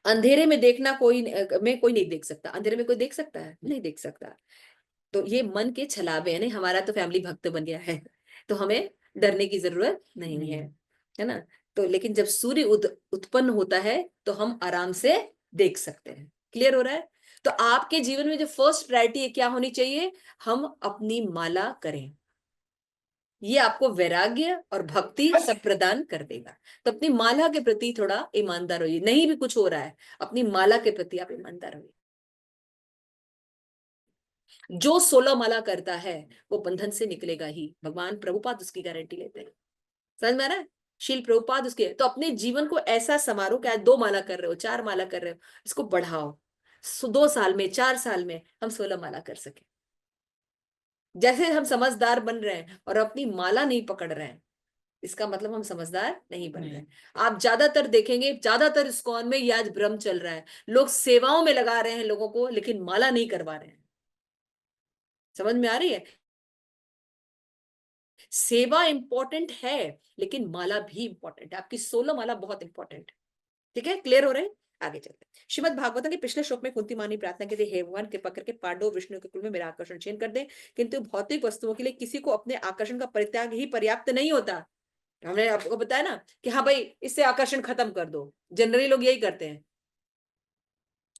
अंधेरे में देखना कोई नहीं देख सकता, अंधेरे में कोई देख सकता है? नहीं देख सकता। तो ये मन के छलावे है, नहीं हमारा तो फैमिली भक्त बन गया है तो हमें डरने की जरूरत नहीं है ना। तो लेकिन जब सूर्य उत्पन्न होता है तो हम आराम से देख सकते हैं। क्लियर हो रहा है? तो आपके जीवन में जो फर्स्ट प्रायोरिटी क्या होनी चाहिए? हम अपनी माला करें, ये आपको वैराग्य और भक्ति सब प्रदान कर देगा। तो अपनी माला के प्रति थोड़ा ईमानदार होइए, नहीं भी कुछ हो रहा है अपनी माला के प्रति आप ईमानदार होइए। जो 16 माला करता है वो बंधन से निकलेगा ही, भगवान प्रभुपाद उसकी गारंटी लेते हैं। समझ में आ रहा है? शील प्रभुपाद उसके। तो अपने जीवन को ऐसा समारो कि आज 2 माला कर रहे हो, 4 माला कर रहे हो, इसको बढ़ाओ, 2 साल में 4 साल में हम 16 माला कर सके। जैसे हम समझदार बन रहे हैं और अपनी माला नहीं पकड़ रहे हैं, इसका मतलब हम समझदार नहीं बन रहे हैं। आप ज्यादातर देखेंगे, ज्यादातर इस्कॉन में ये आज भ्रम चल रहा है, लोग सेवाओं में लगा रहे हैं लोगों को, लेकिन माला नहीं करवा रहे हैं। समझ में आ रही है? सेवा इंपॉर्टेंट है, लेकिन माला भी इंपॉर्टेंट है, आपकी 16 माला बहुत इंपॉर्टेंट है। ठीक है, क्लियर हो रहे हैं? आगे चलते हैं। श्रीमद् भागवतम के पिछले श्लोक में कुंती माँ ने प्रार्थना की थी, हे भगवान कृपा करके पांडव विष्णु के कुल में मेरा आकर्षण क्षीण कर दे, किंतु भौतिक वस्तुओं के लिए किसी को अपने आकर्षण का परित्याग ही पर्याप्त नहीं होता। हमने आपको बताया ना कि हाँ भाई इससे आकर्षण खत्म कर दो, जनरली लोग यही करते हैं,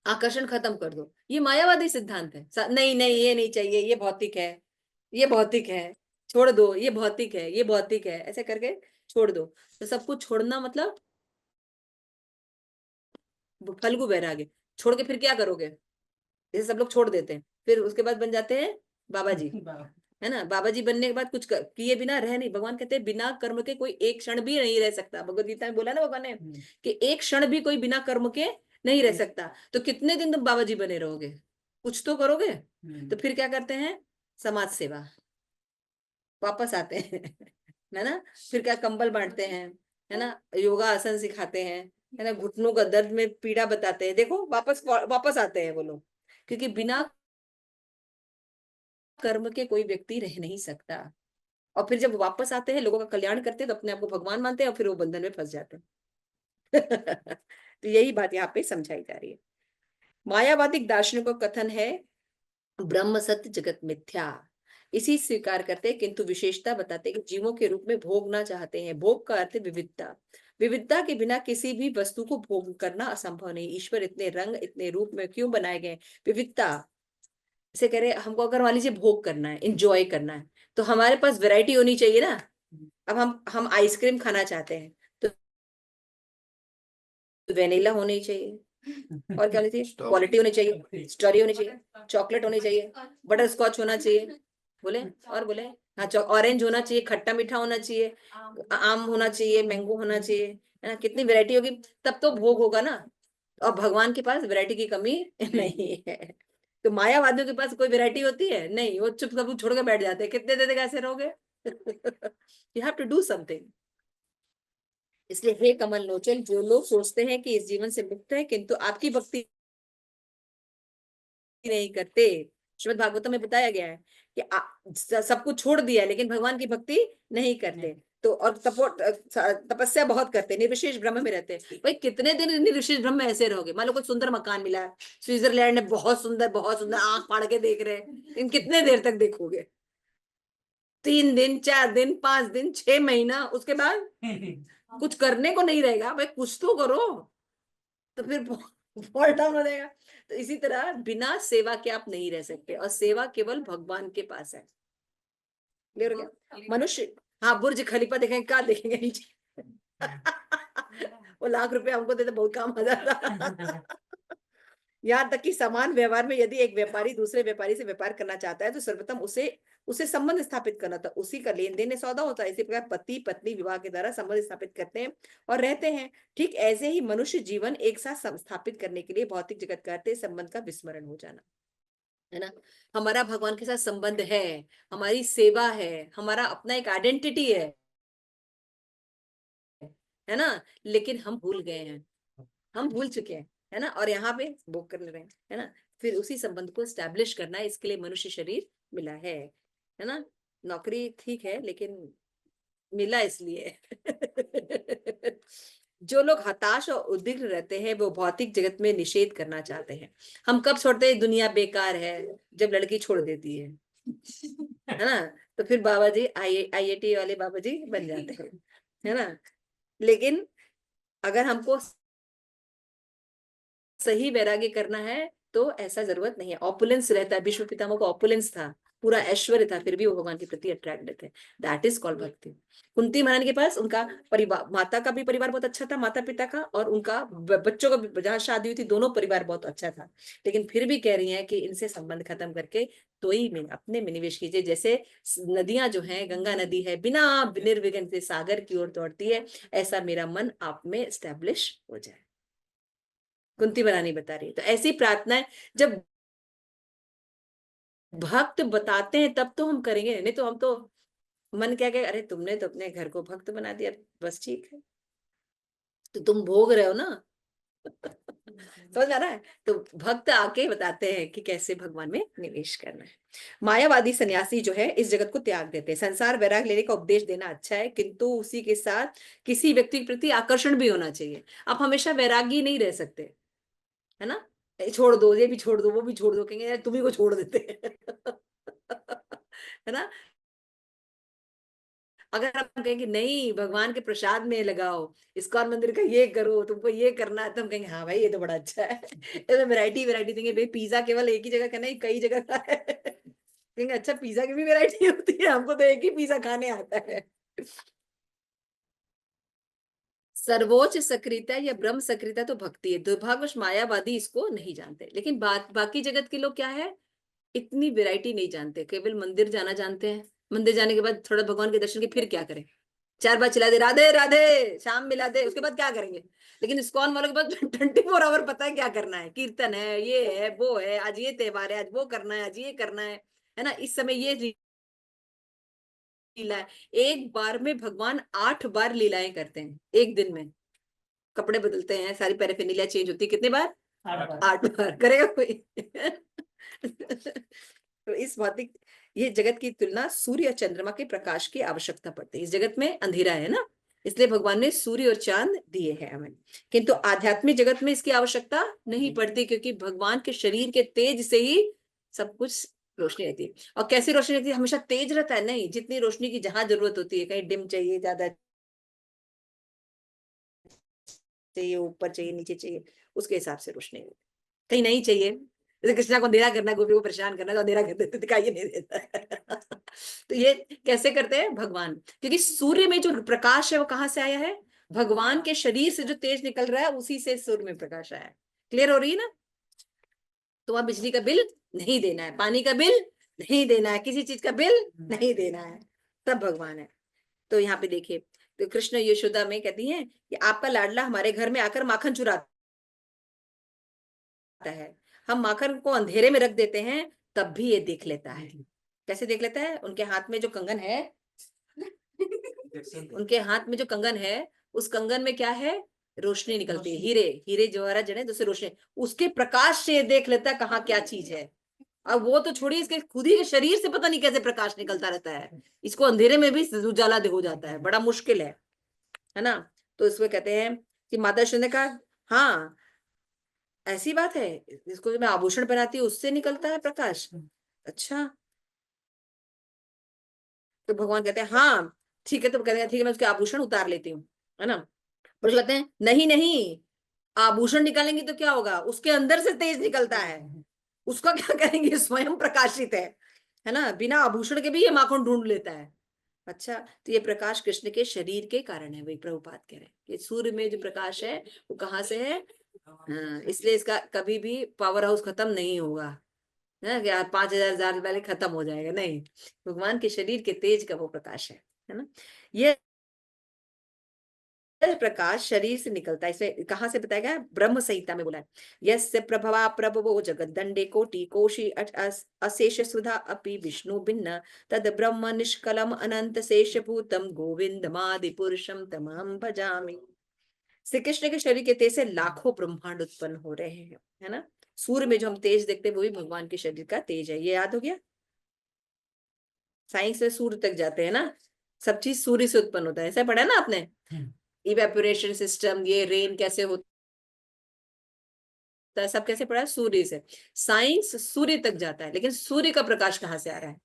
आकर्षण खत्म कर दो। ये मायावादी सिद्धांत है। नहीं नहीं ये नहीं चाहिए, ये भौतिक है, ये भौतिक है, छोड़ दो, ये भौतिक है, ये भौतिक है, ऐसे करके छोड़ दो। तो सब कुछ छोड़ना मतलब फल्गु वैराग्य। छोड़ के फिर क्या करोगे? जैसे सब लोग छोड़ देते हैं, फिर उसके बाद बन जाते हैं बाबा जी, है ना। बाबा जी बनने के बाद कुछ किए बिना रह नहीं। भगवान कहते हैं बिना कर्म के कोई एक क्षण भी नहीं रह सकता। भगवद गीता में बोला ना भगवान ने कि एक क्षण भी कोई बिना कर्म के नहीं रह सकता। तो कितने दिन तुम बाबा जी बने रहोगे? कुछ तो करोगे। तो फिर क्या करते हैं? समाज सेवा, वापस आते हैं है ना। फिर क्या, कंबल बांटते हैं, है ना, योगा आसन सिखाते हैं, है ना, घुटनों का दर्द में पीड़ा बताते हैं। देखो वापस आते हैं वो लोग, क्योंकि बिना कर्म के कोई व्यक्ति रह नहीं सकता। और फिर जब वापस आते हैं, लोगों का कल्याण करते हैं, तो अपने आप को भगवान मानते हैं और फिर वो बंधन में फंस जाते हैं तो यही बात यहाँ पे समझाई जा रही है। मायावादी दार्शनिकों का कथन है ब्रह्म सत्य जगत मिथ्या, इसी स्वीकार करते हैं, किंतु विशेषता बताते हैं कि जीवों के रूप में भोगना चाहते हैं। भोग का अर्थ है विविधता। विविधता के बिना किसी भी वस्तु को भोग करना असंभव नहीं। ईश्वर इतने रंग इतने रूप में क्यों बनाए गए? विविधता। इसे कह रहे हमको अगर मान लीजिए भोग करना है, इंजॉय करना है, तो हमारे पास वैरायटी होनी चाहिए ना। अब हम आइसक्रीम खाना चाहते हैं तो वेनिला होनी चाहिए, और क्या होनी चाहिए? क्वालिटी होनी चाहिए, स्ट्रॉबेरी होनी चाहिए, चॉकलेट होनी चाहिए, बटर स्कॉच होना चाहिए, बोले और बोले हाँ, ऑरेंज होना चाहिए, खट्टा मीठा होना चाहिए, आम होना चाहिए, मैंगो होना चाहिए, है ना। कितनी वैरायटी होगी तब तो भोग होगा ना। और भगवान के पास वैरायटी की कमी नहीं है। तो मायावादियों के पास कोई वैरायटी होती है? नहीं, वो चुप सब छोड़ के बैठ जाते हैं। कितने देर तक ऐसे रहोगे? You have to do something. इसलिए हे कमल लोचन, जो लोग सोचते हैं कि इस जीवन से मुक्त है किंतु आपकी भक्ति नहीं करते, श्रीमद् भागवतम में बताया गया है कि सब कुछ छोड़ दिया लेकिन भगवान की भक्ति नहीं करते, तो और तपस्या बहुत करते, निर्विशेष ब्रह्म में रहते। भाई कितने दिन निर्विशेष ब्रह्म में ऐसे रहोगे? मान लो कोई सुंदर मकान मिला है स्विट्जरलैंड में, बहुत सुंदर, आंख फाड़ के देख रहे हैं, इन कितने देर तक देखोगे? 3 दिन, 4 दिन, 5 दिन, 6 महीना, उसके बाद कुछ करने को नहीं रहेगा। भाई कुछ तो करो, तो फिर फॉल डाउन हो जाएगा। तो इसी तरह बिना सेवा के आप नहीं रह सकते, और सेवा केवल भगवान के पास है। क्लियर हो गया? मनुष्य, हाँ, बुर्ज खलीफा देखेंगे, क्या देखेंगे नीचे वो लाख रुपए हमको देते बहुत काम आ जाता यहाँ तक कि समान व्यवहार में यदि एक व्यापारी दूसरे व्यापारी से व्यापार करना चाहता है तो सर्वप्रथम उसे संबंध स्थापित करना था, उसी का लेन देन सौदा होता है। इसी प्रकार पति पत्नी विवाह के द्वारा संबंध स्थापित करते हैं और रहते हैं। ठीक ऐसे ही मनुष्य जीवन एक साथ स्थापित करने के लिए भौतिक जगत करते संबंध का विस्मरण हो जाना, है ना। हमारा भगवान के साथ संबंध है, हमारी सेवा है, हमारा अपना एक आइडेंटिटी है ना, लेकिन हम भूल गए हैं, हम भूल चुके हैं, है ना, और यहाँ पे भोग कर ले रहे हैं, है ना। फिर उसी संबंध को स्टैब्लिश करना है, इसके लिए मनुष्य शरीर मिला है ना। नौकरी ठीक है लेकिन मिला इसलिए जो लोग हताश और उद्विग्न रहते हैं वो भौतिक जगत में निषेध करना चाहते हैं। हम कब छोड़ते हैं दुनिया बेकार है? जब लड़की छोड़ देती है ना, तो फिर बाबा जी IIT वाले बाबा जी बन जाते हैं, है ना। लेकिन अगर हमको सही वैराग्य करना है तो ऐसा जरूरत नहीं है। ऑपुलेंस रहता है, भीष्म पितामह को ऑपुलेंस था, पूरा ऐश्वर्य था, फिर भी वो भगवान के प्रति अट्रैक्टेड थे। दैट इज कॉल्ड भक्ति। कुंती महारानी के पास उनका परिवार, माता का भी परिवार बहुत अच्छा था, माता पिता का, और उनका बच्चों का भी, जहाँ शादी हुई थी दोनों परिवार बहुत अच्छा था, लेकिन फिर भी कह रही है कि इनसे संबंध खत्म करके तो ही अपने में निवेश कीजिए। जैसे नदियां जो है, गंगा नदी है, बिना निर्विघ्न से सागर की ओर दौड़ती है, ऐसा मेरा मन आप में स्टैब्लिश हो जाए। कुंती महारानी बता रही है। तो ऐसी प्रार्थनाएं जब भक्त बताते हैं तब तो हम करेंगे, नहीं तो हम तो मन क्या कहे, अरे तुमने तो अपने घर को भक्त बना दिया, बस ठीक है, तो तुम भोग रहे हो ना समझ आ रहा है। तो भक्त आके बताते हैं कि कैसे भगवान में निवेश करना है। मायावादी सन्यासी जो है इस जगत को त्याग देते हैं। संसार वैराग लेने का उपदेश देना अच्छा है, किंतु उसी के साथ किसी व्यक्ति के प्रति आकर्षण भी होना चाहिए। आप हमेशा वैरागी नहीं रह सकते, है ना, छोड़ दो, ये भी छोड़ दो, वो भी छोड़ दो, कहेंगे यार तुम्ही को छोड़ देते हैं है ना। अगर हम कहेंगे नहीं भगवान के प्रसाद में लगाओ, इस्कॉन मंदिर का ये करो, तुमको ये करना है, तो हम कहेंगे हाँ भाई ये तो बड़ा अच्छा है ये तो वैरायटी वैरायटी देंगे भाई, पिज्जा केवल एक ही जगह का नहीं कई जगह का है कहेंगे अच्छा पिज्जा की भी वैरायटी होती है, हमको तो एक ही पिज्जा खाने आता है। सर्वोच्च सक्रियता या ब्रह्म सक्रियता तो भक्ति है, दुर्भाग्यवश मायावादी इसको नहीं जानते, लेकिन बाकी जगत के लोग क्या है, इतनी वैरायटी नहीं जानते, केवल मंदिर जाना जानते हैं, मंदिर जाने के बाद थोड़ा भगवान के दर्शन के फिर क्या करें, 4 बार चिल्ला दे राधे राधे, शाम मिला दे, उसके बाद क्या करेंगे। लेकिन इस्कॉन वालों के पास 24 आवर पता है क्या करना है, कीर्तन है, ये है वो है, आज ये त्योहार है, आज वो करना है, आज ये करना है ना, इस समय ये लीला है। एक बार में भगवान 8 बार लीलाएं करते हैं, एक दिन में कपड़े बदलते हैं, सारी पैराफिनिलिया चेंज होती है, कितने बार, 8 बार करेगा कोई तो इस भौतिक ये जगत की तुलना सूर्य और चंद्रमा के प्रकाश की आवश्यकता पड़ती है, इस जगत में अंधेरा है ना, इसलिए भगवान ने सूर्य और चांद दिए हैं हमें, किंतु आध्यात्मिक जगत में इसकी आवश्यकता नहीं पड़ती, क्योंकि भगवान के शरीर के तेज से ही सब कुछ रोशनी रहती है। और कैसी रोशनी रहती है, हमेशा तेज रहता है नहीं, जितनी रोशनी की जहां जरूरत होती है, कहीं डिम चाहिए, ज्यादा चाहिए, ऊपर चाहिए, नीचे चाहिए, उसके हिसाब से रोशनी होती है, कहीं नहीं चाहिए, जैसे कृष्णा को अंधेरा करना है, गोपी को परेशान करना है, तो अंधेरा कर देते, दिखाई नहीं देता तो ये कैसे करते हैं भगवान, क्योंकि सूर्य में जो प्रकाश है वो कहाँ से आया है, भगवान के शरीर से जो तेज निकल रहा है उसी से सूर्य में प्रकाश आया है। क्लियर हो रही है ना। तो वहां बिजली का बिल नहीं देना है, पानी का बिल नहीं देना है, किसी चीज का बिल नहीं देना है, सब भगवान है। तो यहाँ पे देखिए, तो कृष्ण यशोदा में कहती हैं कि आपका लाडला हमारे घर में आकर माखन चुराता है, हम माखन को अंधेरे में रख देते हैं, तब भी ये देख लेता है। कैसे देख लेता है, उनके हाथ में जो कंगन है उनके हाथ में जो कंगन है, उस कंगन में क्या है, रोशनी निकलती है, हीरे, हीरे जवाहरात जड़े दूसरे रोशनी, उसके प्रकाश से देख लेता है कहाँ क्या चीज है। अब वो तो छोड़िए, इसके खुद ही के शरीर से पता नहीं कैसे प्रकाश निकलता रहता है, इसको अंधेरे में भी उजाला हो जाता है, बड़ा मुश्किल है ना। तो इसमें कहते हैं कि माता श्री ने कहा हाँ ऐसी बात है, इसको जो मैं आभूषण पहनाती हूँ उससे निकलता है प्रकाश, अच्छा। तो भगवान कहते हैं हाँ ठीक है, तो कहते हैं ठीक है मैं उसके आभूषण उतार लेती हूँ, है ना। पर कहते हैं नहीं नहीं, आभूषण निकालेंगे तो क्या होगा, उसके अंदर से तेज निकलता है, उसका क्या करेंगे, स्वयं प्रकाशित है ना, बिना आभूषण के भी ये माखन ढूंढ लेता है। अच्छा, तो ये प्रकाश कृष्ण के शरीर के कारण है, वही प्रभुपाद कह रहे हैं कि सूर्य में जो प्रकाश है वो कहाँ से है, हाँ, इसलिए इसका कभी भी पावर हाउस खत्म नहीं होगा, है क्या 5000 साल पहले खत्म हो जाएगा, नहीं, भगवान के शरीर के तेज का वो प्रकाश है ना। ये प्रकाश शरीर से निकलता है, इसे कहाँ से बताया गया, ब्रह्म संहिता में बोला है, यस्य प्रभवा प्रभवो जगत दंडे कोटि कोशि अशेष सुधा अपि विष्णु भिन्न तद ब्रह्म निष्कलम अनंत शेष भूतम गोविंदमादि पुरुषम तमहम भजामि। श्री कृष्ण के शरीर के तेज से लाखों ब्रह्मांड उत्पन्न हो रहे हैं, है ना। सूर्य में जो हम तेज देखते हैं वो भी भगवान के शरीर का तेज है, ये याद हो गया। साइंस में सूर्य तक जाते हैं ना, सब चीज सूर्य से उत्पन्न होता है, ऐसा पढ़ा ना आपने, इवेपोरेशन सिस्टम, ये रेन कैसे होता है, सब कैसे पढ़ा है, सूर्य से, साइंस सूर्य तक जाता है, लेकिन सूर्य का प्रकाश कहाँ से आ रहा है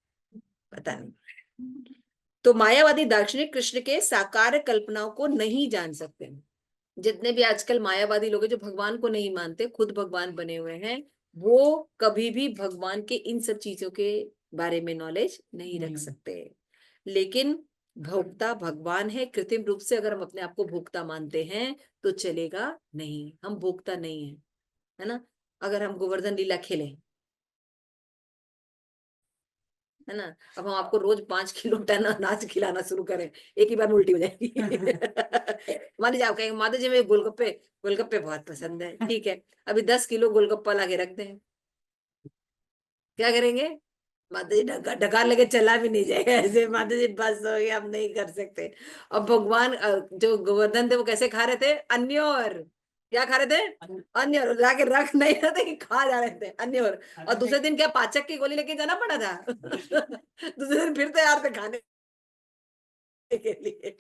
पता नहीं। तो मायावादी दार्शनिक कृष्ण के साकार कल्पनाओं को नहीं जान सकते, जितने भी आजकल मायावादी लोग हैं जो भगवान को नहीं मानते, खुद भगवान बने हुए हैं, वो कभी भी भगवान के इन सब चीजों के बारे में नॉलेज नहीं रख सकते। लेकिन भोक्ता भगवान है, कृत्रिम रूप से अगर हम अपने आप को भोक्ता मानते हैं तो चलेगा नहीं, हम भोक्ता नहीं है ना। अगर हम गोवर्धन लीला खेलें, है ना, अब हम आपको रोज 5 किलो टन अनाज खिलाना शुरू करें, एक ही बार में उल्टी हो जाएगी मान लीजिए आप कहेंगे माता जी मुझे गोलगप्पे बहुत पसंद है, ठीक है, अभी 10 किलो गोलगप्पा लाके रख दें, क्या करेंगे, माता जी डकार लेके चला भी नहीं जाएगा ऐसे, माता जी बस हो गया, हम नहीं कर सकते। और भगवान जो गोवर्धन थे वो कैसे खा रहे थे, अन्य और क्या खा रहे थे, अन्य और लाके रख नहीं रहे थे कि खा जा रहे थे अन्य और दूसरे दिन क्या पाचक की गोली लेके जाना पड़ा था दूसरे दिन फिर तैयार थे खाने के लिए।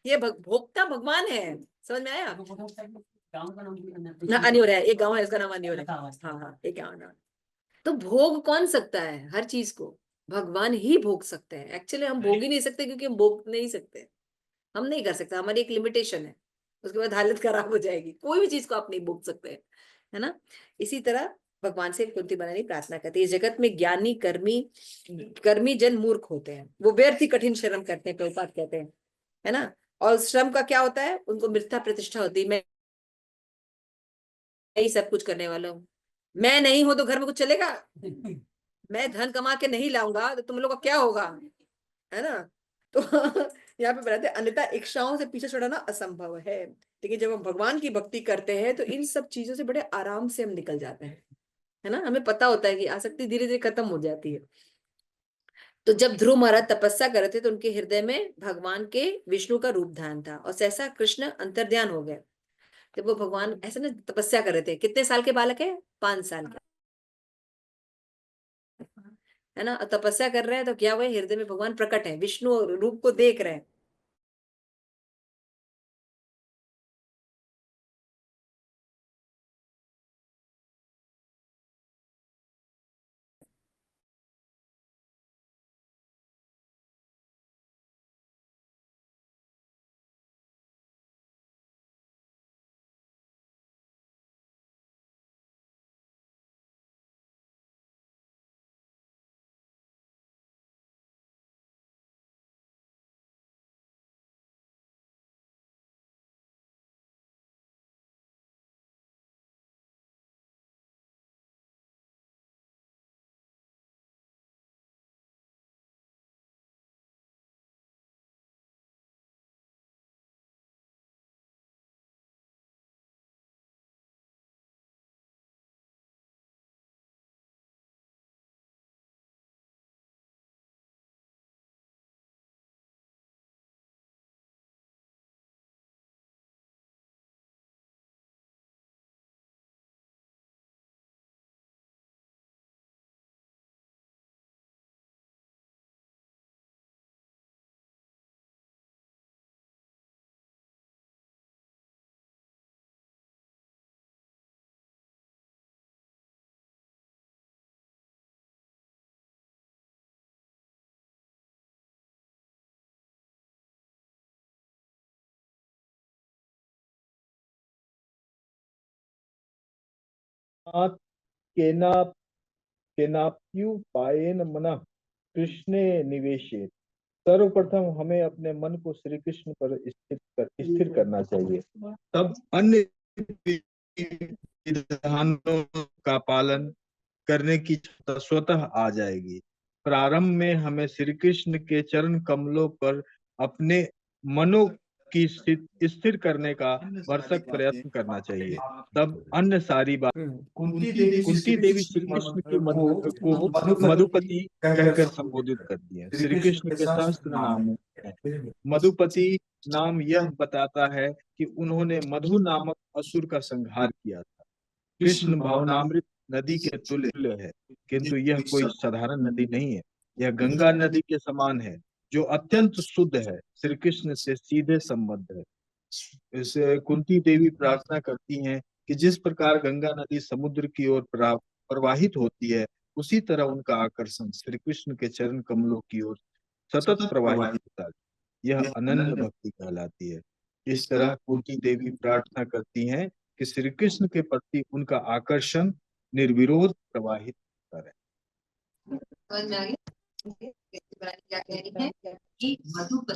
ये भोक्ता भगवान है, समझ में आया। ना अनियोर है, एक गाँव है इसका नाम अनियोर है। हाँ हाँ, एक गाँव नाम। तो भोग कौन सकता है हर चीज को? भगवान ही भोग सकते हैं। एक्चुअली हम भोग ही नहीं सकते क्योंकि हम भोग नहीं सकते, हम नहीं कर सकते, हमारी एक लिमिटेशन है, उसके बाद हालत खराब हो जाएगी। कोई भी चीज को आप नहीं भोग सकते, है ना। इसी तरह भगवान से कुंती बनानी प्रार्थना करती है, जगत में ज्ञानी कर्मी कर्मी जन मूर्ख होते हैं, वो व्यर्थ ही कठिन श्रम करते हैं, प्रभुपाद कहते हैं, है ना। और श्रम का क्या होता है? उनको मिथ्या प्रतिष्ठा होती है, मैं ही सब कुछ करने वाला हूँ, मैं नहीं हूं तो घर में कुछ चलेगा, मैं धन कमा के नहीं लाऊंगा तो तुम लोग का क्या होगा, है ना। तो यहाँ पे बताते हैं अन्यथा इच्छाओं से पीछे छुड़ाना असंभव है। लेकिन जब हम भगवान की भक्ति करते हैं तो इन सब चीजों से बड़े आराम से हम निकल जाते हैं, है ना। हमें पता होता है कि आसक्ति धीरे धीरे खत्म हो जाती है। तो जब ध्रुव महाराज तपस्या कर रहे थे तो उनके हृदय में भगवान के विष्णु का रूप ध्यान था, और सहसा कृष्ण अंतर्ध्यान हो गए। जब वो भगवान ऐसे ना तपस्या कर रहे थे, कितने साल के बालक है? 5 साल के, है ना। और तपस्या कर रहे हैं तो क्या हुआ, हृदय में भगवान प्रकट है, विष्णु रूप को देख रहे हैं। केना केनाप्युपायेन मनः कृष्णे निवेशेत। सर्वप्रथम हमें अपने मन को श्री कृष्ण पर स्थिर करना चाहिए, तब अन्य विधानों का पालन करने की क्षमता स्वतः आ जाएगी। प्रारंभ में हमें श्री कृष्ण के चरण कमलों पर अपने मनो की स्थिर करने का भरसक प्रयत्न करना चाहिए, तब अन्य सारी बात। कुंती देवी श्री कृष्ण की को मधुपति कहकर संबोधित करती है। श्री कृष्ण के सहस्त्र नाम है। मधुपति नाम यह बताता है कि उन्होंने मधु नामक असुर का संहार किया था। कृष्ण भावनामृत नदी के तुल्य है, किंतु यह कोई साधारण नदी नहीं है, यह गंगा नदी के समान है, जो अत्यंत शुद्ध है, श्री कृष्ण से सीधे संबद्ध है। इसे कुंती देवी प्रार्थना करती हैं कि जिस प्रकार गंगा नदी समुद्र की ओर प्रवाहित होती है, उसी तरह उनका आकर्षण श्री कृष्ण के चरण कमलों की ओर सतत प्रवाहित होता है। यह अनन्य भक्ति कहलाती है। इस तरह कुंती देवी प्रार्थना करती हैं कि श्री कृष्ण के प्रति उनका आकर्षण निर्विरोध प्रवाहित होता रहे। समझ में आ गया क्या कह रही है कि मधुपति,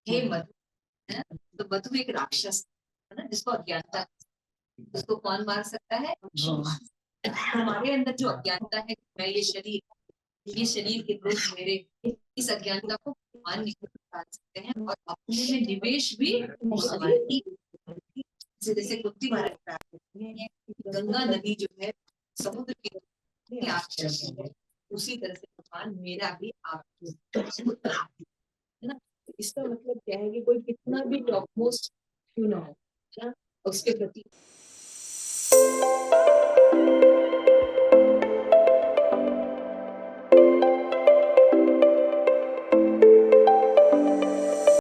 हे मधु, है ना? तो मधु एक राक्षस है ना, जिसको अज्ञानता, उसको कौन मार सकता है? हमारे अंदर जो अज्ञानता है, मैं ये शरीर के दोष मेरे, इस अज्ञानता को भगवान निकाल सकते हैं और अपने में निवेश भी जैसे कुंती महाराज प्राप्त करती है। गंगा नदी जो है समुद्र के आप चलती है, उसी तरह से भगवान मेरा भी आप है ना। इसका मतलब क्या है कि कोई कितना भी टॉपमोस्ट क्यों ना हो, उसके प्रति